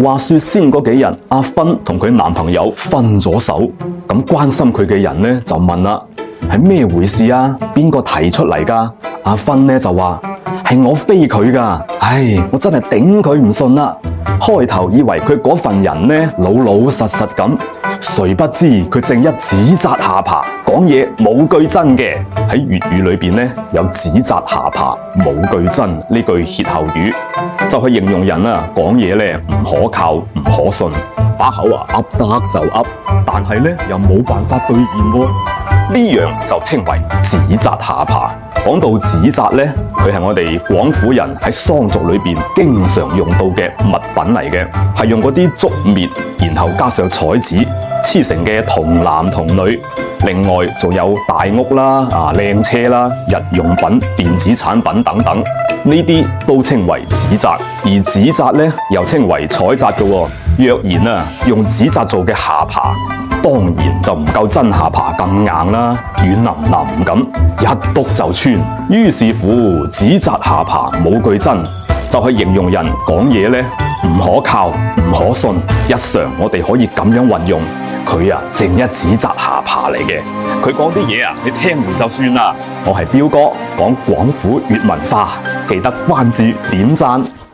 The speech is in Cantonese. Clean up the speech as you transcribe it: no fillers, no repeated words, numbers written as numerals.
話說先嗰幾日，阿芬同佢男朋友分咗手，咁關心佢嘅人呢就問啦，係咩回事啊？邊個提出嚟噶？阿芬呢就話係我飛佢噶，唉，我真係頂佢唔順啦。開頭以為佢嗰份人呢老老實實咁，誰不知佢正一指責下巴，講嘢冇句真嘅。喺粵語裏邊呢有指責下巴冇句真呢句歇後語，就係形容人啊講嘢呢唔可靠唔可信，把口啊噏得就噏，但係呢又冇辦法兌現喎。呢樣就稱為指責下巴。講到指責呢，佢係我哋廣府人喺喪俗裏邊經常用到嘅物品嚟嘅，係用嗰啲竹篾，然後加上彩紙黐成嘅童男童女。另外仲有大屋啦、靚車啦、日用品、電子產品等等，呢啲都稱為指責。而指責呢又稱為採責嘅喎。若然用指責做嘅下巴，當然就唔夠真下巴咁硬啦，軟腍腍咁，一篤就穿。於是乎，指責下巴冇句真，就係形容人講嘢呢唔可靠、唔可信。日常我哋可以咁樣運用，佢正一指責下巴嚟嘅。佢講啲嘢你聽完就算啦。我係彪哥，講廣府粵文化，記得關注點讚。